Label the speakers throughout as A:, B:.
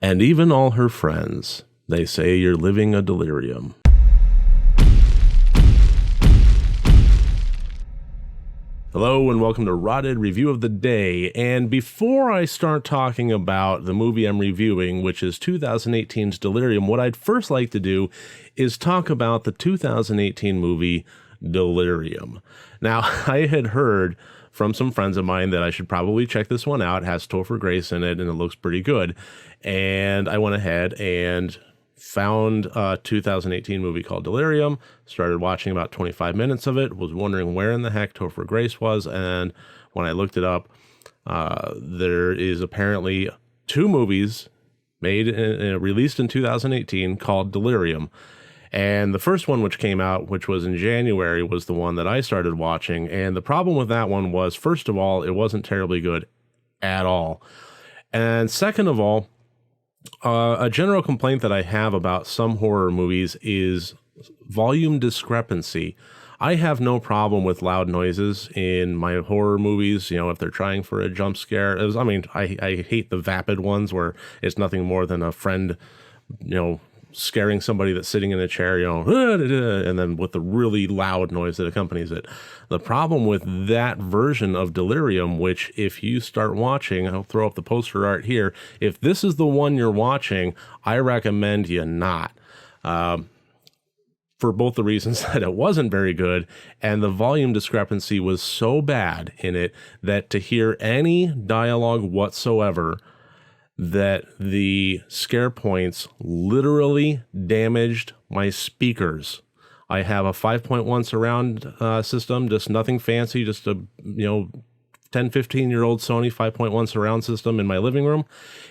A: And even all her friends, they say you're living a delirium. Hello and welcome to RotD Review of the Day. And before I start talking about the movie I'm reviewing, which is 2018's Delirium, what I'd first like to do is talk about the 2018 movie Delirium. Now, I had heard from some friends of mine that I should probably check this one out. It has Topher Grace in it and it looks pretty good. And I went ahead and found a 2018 movie called Delirium, started watching about 25 minutes of it, was wondering where in the heck Topher Grace was, and when I looked it up, there is apparently two movies released in 2018 called Delirium. And the first one, which came out, which was in January, was the one that I started watching. And the problem with that one was, first of all, it wasn't terribly good at all. And second of all, a general complaint that I have about some horror movies is volume discrepancy. I have no problem with loud noises in my horror movies, if they're trying for a jump scare. I hate the vapid ones where it's nothing more than a friend, scaring somebody that's sitting in a chair, and then with the really loud noise that accompanies it. The problem with that version of Delirium, which if you start watching, I'll throw up the poster art here, if this is the one you're watching, I recommend you not. For both the reasons that it wasn't very good and the volume discrepancy was so bad in it that to hear any dialogue whatsoever, that the scare points literally damaged my speakers. I have a 5.1 surround system, just nothing fancy, just a 10, 15-year-old Sony 5.1 surround system in my living room,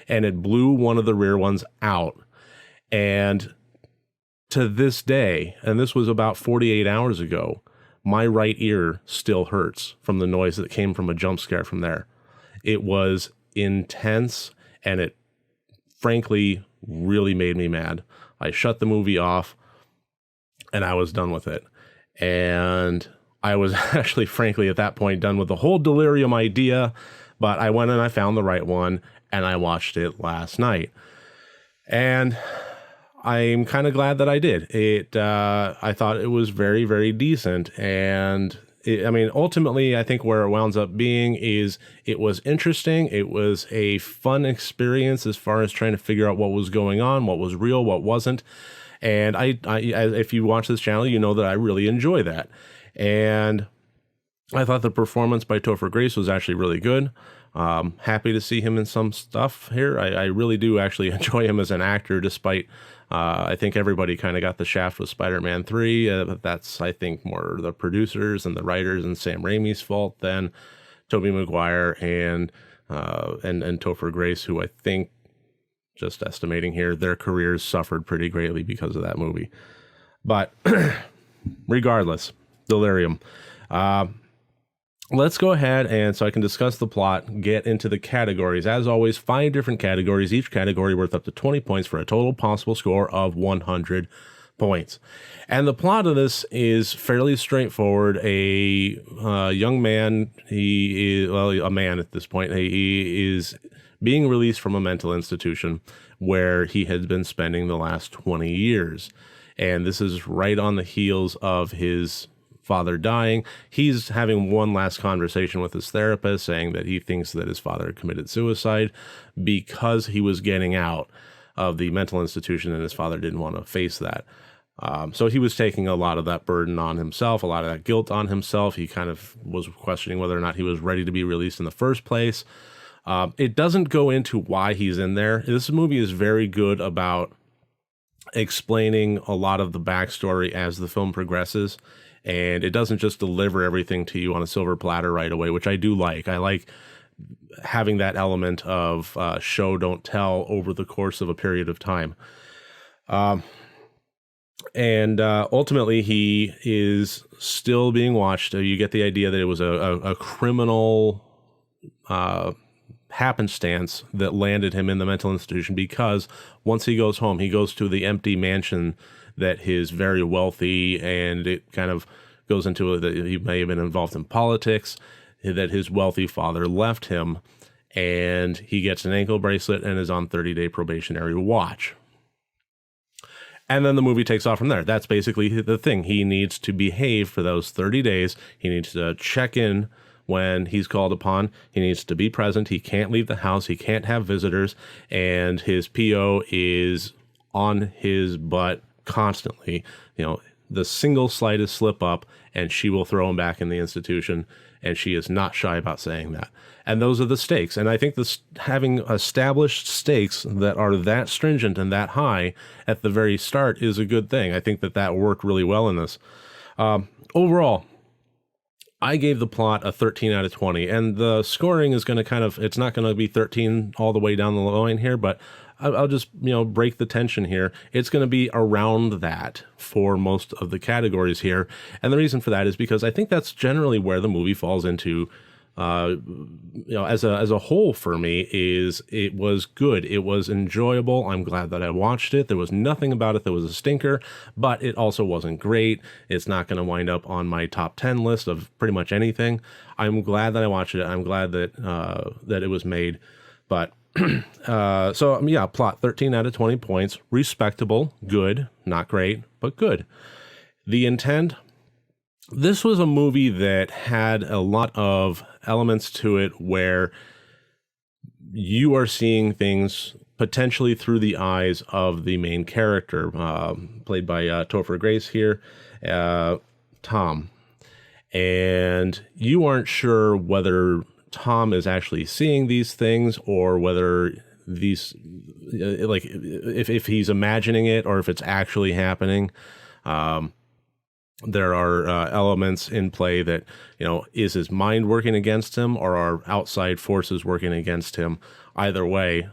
A: and it blew one of the rear ones out. And to this day, and this was about 48 hours ago, my right ear still hurts from the noise that came from a jump scare from there. It was intense. And it, frankly, really made me mad. I shut the movie off, and I was done with it. And I was actually, frankly, at that point, done with the whole Delirium idea. But I went and I found the right one, and I watched it last night. And I'm kind of glad that I did. I thought it was very, very decent. And ultimately, I think where it wound up being is it was interesting. It was a fun experience as far as trying to figure out what was going on, what was real, what wasn't. And I if you watch this channel, you know that I really enjoy that. And I thought the performance by Topher Grace was actually really good. Happy to see him in some stuff here. I really do actually enjoy him as an actor, despite I think everybody kind of got the shaft with Spider-Man 3. But that's, I think, more the producers and the writers and Sam Raimi's fault than Tobey Maguire and Topher Grace, who I think, just estimating here, their careers suffered pretty greatly because of that movie. But regardless, Delirium. Let's go ahead and so I can discuss the plot, get into the categories. As always, 5 different categories, each category worth up to 20 points for a total possible score of 100 points. And the plot of this is fairly straightforward. A young man, a man at this point, he is being released from a mental institution where he had been spending the last 20 years. And this is right on the heels of his father dying. He's having one last conversation with his therapist saying that he thinks that his father committed suicide because he was getting out of the mental institution and his father didn't want to face that. So he was taking a lot of that burden on himself, a lot of that guilt on himself. He kind of was questioning whether or not he was ready to be released in the first place. It doesn't go into why he's in there. This movie is very good about explaining a lot of the backstory as the film progresses. And it doesn't just deliver everything to you on a silver platter right away, which I do like. I like having that element of show, don't tell over the course of a period of time. And ultimately, he is still being watched. You get the idea that it was a criminal happenstance that landed him in the mental institution, because once he goes home, he goes to the empty mansion that his very wealthy, and it kind of goes into it that he may have been involved in politics, that his wealthy father left him. and he gets an ankle bracelet and is on 30-day probationary watch. And then the movie takes off from there. That's basically the thing. He needs to behave for those 30 days. He needs to check in when he's called upon. He needs to be present. He can't leave the house. He can't have visitors. And his PO is on his butt constantly. You know, the single slightest slip up, and she will throw him back in the institution. And she is not shy about saying that. And those are the stakes. And I think this, having established stakes that are that stringent and that high at the very start is a good thing. I think that that worked really well in this. Overall, I gave the plot a 13 out of 20. And the scoring is going to kind of, it's not going to be 13 all the way down the line here, but I'll just, break the tension here. It's going to be around that for most of the categories here. And the reason for that is because I think that's generally where the movie falls into, as a whole for me, is it was good. It was enjoyable. I'm glad that I watched it. There was nothing about it that was a stinker, but it also wasn't great. It's not going to wind up on my top 10 list of pretty much anything. I'm glad that I watched it. I'm glad that, that it was made, but plot 13 out of 20 points, respectable, good, not great, but good. The intent, this was a movie that had a lot of elements to it where you are seeing things potentially through the eyes of the main character, played by Topher Grace here, Tom. And you aren't sure whether Tom is actually seeing these things or whether these, if he's imagining it or if it's actually happening. There are elements in play that, is his mind working against him or are outside forces working against him? Either way,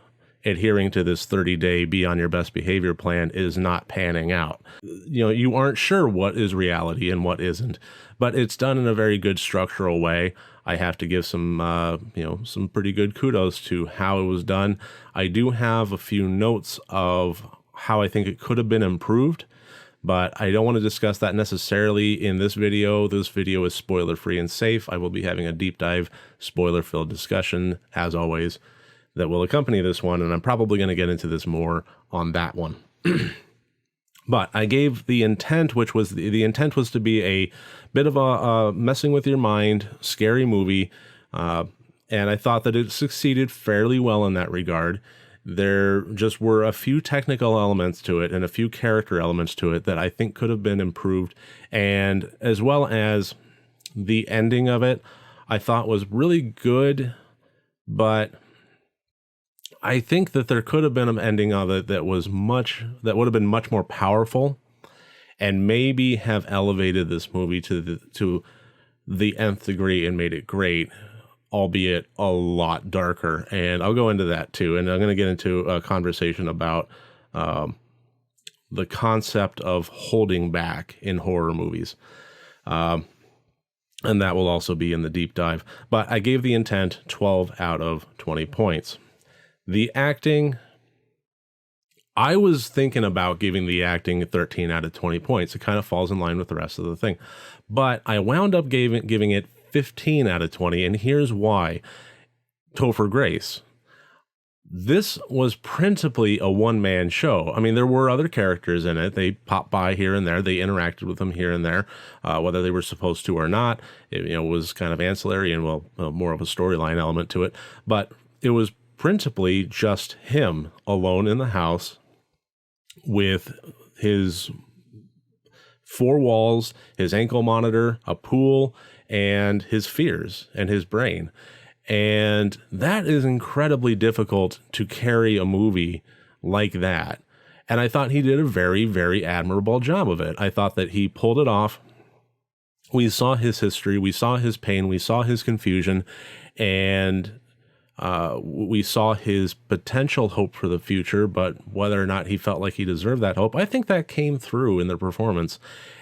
A: adhering to this 30-day be on your best behavior plan is not panning out. You aren't sure what is reality and what isn't, but it's done in a very good structural way. I have to give some pretty good kudos to how it was done. I do have a few notes of how I think it could have been improved, but I don't want to discuss that necessarily in this video. This video is spoiler-free and safe. I will be having a deep dive, spoiler-filled discussion, as always, that will accompany this one, and I'm probably going to get into this more on that one. But I gave the intent, which was the intent was to be a bit of a messing with your mind, scary movie, and I thought that it succeeded fairly well in that regard. There just were a few technical elements to it and a few character elements to it that I think could have been improved, and as well as the ending of it, I thought was really good, but I think that there could have been an ending of it that would have been much more powerful and maybe have elevated this movie to the nth degree and made it great, albeit a lot darker. And I'll go into that too. And I'm going to get into a conversation about the concept of holding back in horror movies. And that will also be in the deep dive. But I gave the intent 12 out of 20 points. The acting, I was thinking about giving the acting 13 out of 20 points. It kind of falls in line with the rest of the thing. But I wound up giving it 15 out of 20, and here's why. Topher Grace. This was principally a one-man show. I mean, there were other characters in it. They popped by here and there. They interacted with them here and there, whether they were supposed to or not. It was kind of ancillary and, more of a storyline element to it. But it was principally just him alone in the house with his four walls, his ankle monitor, a pool, and his fears and his brain. And that is incredibly difficult to carry a movie like that. And I thought he did a very, very admirable job of it. I thought that he pulled it off. We saw his history, we saw his pain, we saw his confusion, and we saw his potential hope for the future, but whether or not he felt like he deserved that hope, I think that came through in the performance.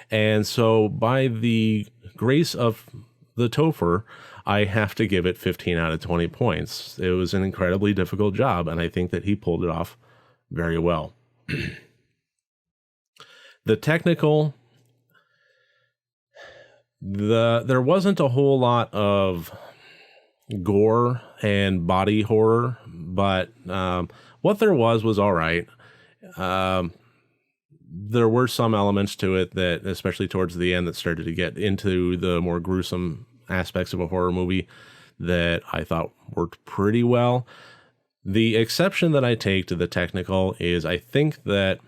A: And so by the grace of the Topher, I have to give it 15 out of 20 points. It was an incredibly difficult job, and I think that he pulled it off very well. The technical, there wasn't a whole lot of gore and body horror, but what there was all right. There were some elements to it that, especially towards the end, that started to get into the more gruesome aspects of a horror movie that I thought worked pretty well. The exception that I take to the technical is I think that,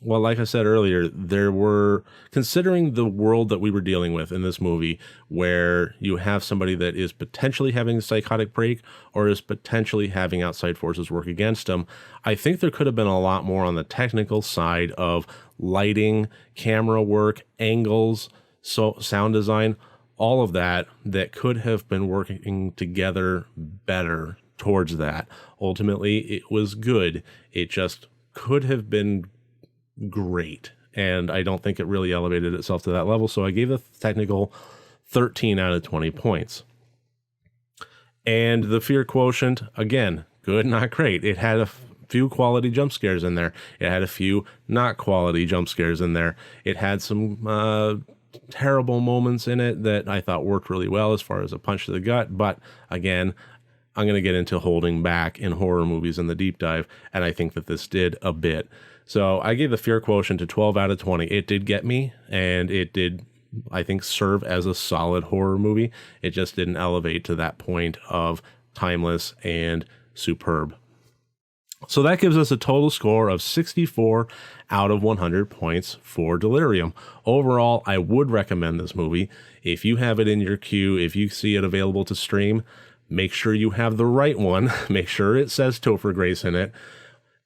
A: well, like I said earlier, there were, considering the world that we were dealing with in this movie, where you have somebody that is potentially having a psychotic break or is potentially having outside forces work against them, I think there could have been a lot more on the technical side of lighting, camera work, angles, so sound design, all of that could have been working together better towards that. Ultimately, it was good. It just could have been great, and I don't think it really elevated itself to that level, so I gave the technical 13 out of 20 points. And the fear quotient, again, good, not great. It had a few quality jump scares in there. It had a few not quality jump scares in there. It had some terrible moments in it that I thought worked really well as far as a punch to the gut, but again, I'm going to get into holding back in horror movies in the deep dive, and I think that this did a bit. So I gave the fear quotient to 12 out of 20. It did get me, and it did, I think, serve as a solid horror movie. It just didn't elevate to that point of timeless and superb. So that gives us a total score of 64 out of 100 points for Delirium. Overall, I would recommend this movie. If you have it in your queue, if you see it available to stream, make sure you have the right one. Make sure it says Topher Grace in it.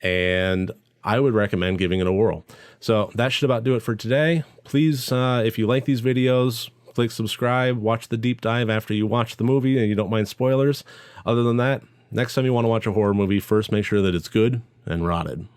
A: And I would recommend giving it a whirl. So that should about do it for today. Please, if you like these videos, click subscribe, watch the deep dive after you watch the movie and you don't mind spoilers. Other than that, next time you want to watch a horror movie, first make sure that it's good and rotted.